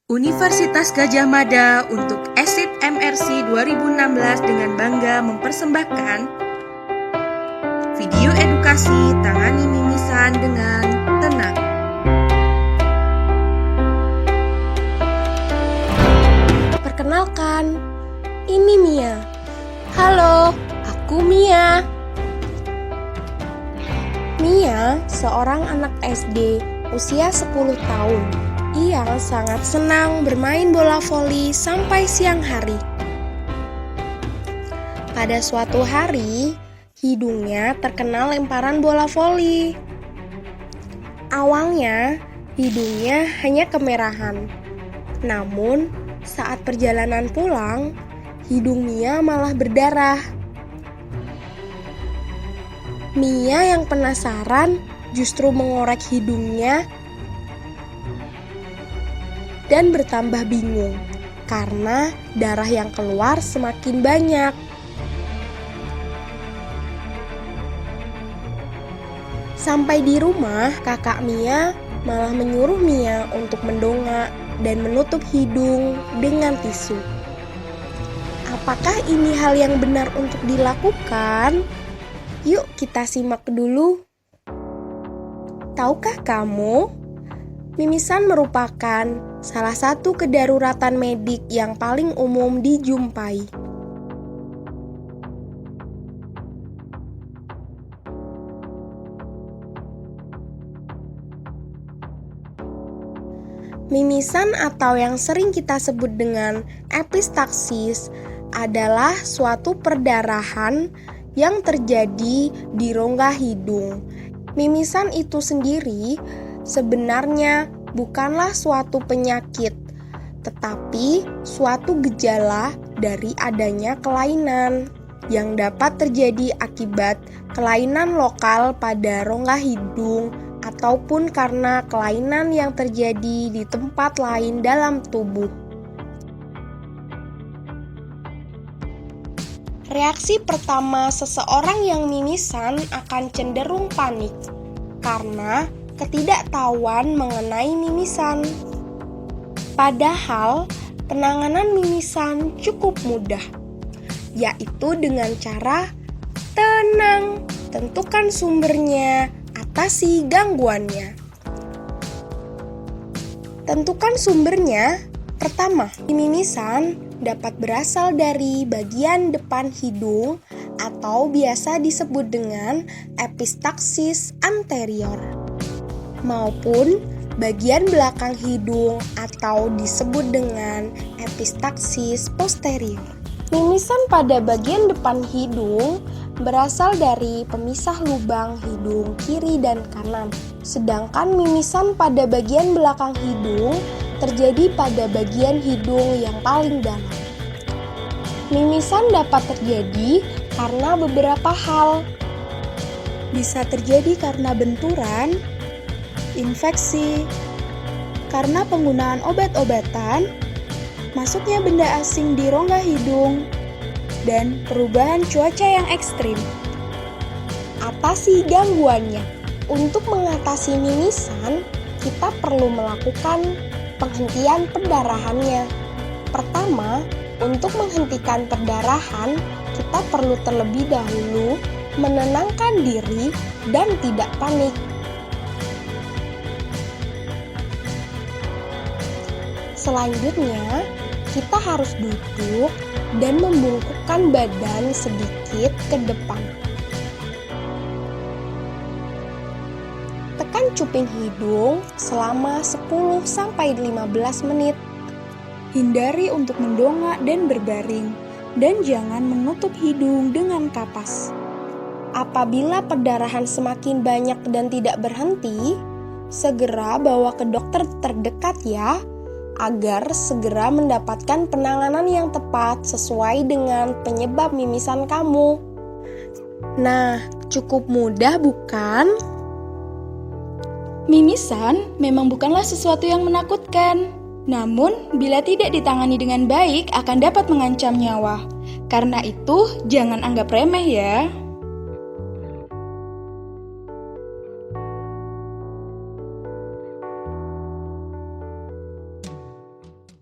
Universitas Gadjah Mada untuk ESID MRC 2016 dengan bangga mempersembahkan video edukasi Tangani Mimisan dengan Tenang. Perkenalkan, ini Mia. Halo, aku Mia. Mia seorang anak SD usia 10 tahun. Ia sangat senang bermain bola voli sampai siang hari. Pada suatu hari, hidungnya terkena lemparan bola voli. Awalnya, hidungnya hanya kemerahan. Namun, saat perjalanan pulang, hidung Mia malah berdarah. Mia yang penasaran justru mengorek hidungnya dan bertambah bingung karena darah yang keluar semakin banyak. Sampai di rumah, kakak Mia malah menyuruh Mia untuk mendongak dan menutup hidung dengan tisu. Apakah ini hal yang benar untuk dilakukan? Yuk kita simak dulu. Tahukah kamu, mimisan merupakan salah satu kedaruratan medik yang paling umum dijumpai. Mimisan atau yang sering kita sebut dengan epistaksis adalah suatu perdarahan yang terjadi di rongga hidung. Mimisan itu sendiri sebenarnya bukanlah suatu penyakit, tetapi suatu gejala dari adanya kelainan yang dapat terjadi akibat kelainan lokal pada rongga hidung ataupun karena kelainan yang terjadi di tempat lain dalam tubuh. Reaksi pertama seseorang yang mimisan akan cenderung panik karena ketidaktahuan mengenai mimisan. Padahal, penanganan mimisan cukup mudah, yaitu dengan cara tenang, tentukan sumbernya, atasi gangguannya. Tentukan sumbernya. Pertama, mimisan dapat berasal dari bagian depan hidung atau biasa disebut dengan epistaksis anterior, maupun bagian belakang hidung atau disebut dengan epistaksis posterior. Mimisan pada bagian depan hidung berasal dari pemisah lubang hidung kiri dan kanan, sedangkan mimisan pada bagian belakang hidung terjadi pada bagian hidung yang paling dalam. Mimisan dapat terjadi karena beberapa hal. Bisa terjadi karena benturan, infeksi, karena penggunaan obat-obatan, masuknya benda asing di rongga hidung, dan perubahan cuaca yang ekstrim. Atasi gangguannya. Untuk mengatasi mimisan, kita perlu melakukan penghentian perdarahannya. Pertama, untuk menghentikan perdarahan, kita perlu terlebih dahulu menenangkan diri dan tidak panik. Selanjutnya, kita harus duduk dan membungkukkan badan sedikit ke depan. Tekan cuping hidung selama 10-15 menit. Hindari untuk mendongak dan berbaring, dan jangan menutup hidung dengan kapas. Apabila perdarahan semakin banyak dan tidak berhenti, segera bawa ke dokter terdekat ya, agar segera mendapatkan penanganan yang tepat sesuai dengan penyebab mimisan kamu. Nah, cukup mudah bukan? Mimisan memang bukanlah sesuatu yang menakutkan. Namun, bila tidak ditangani dengan baik akan dapat mengancam nyawa. Karena itu, jangan anggap remeh ya.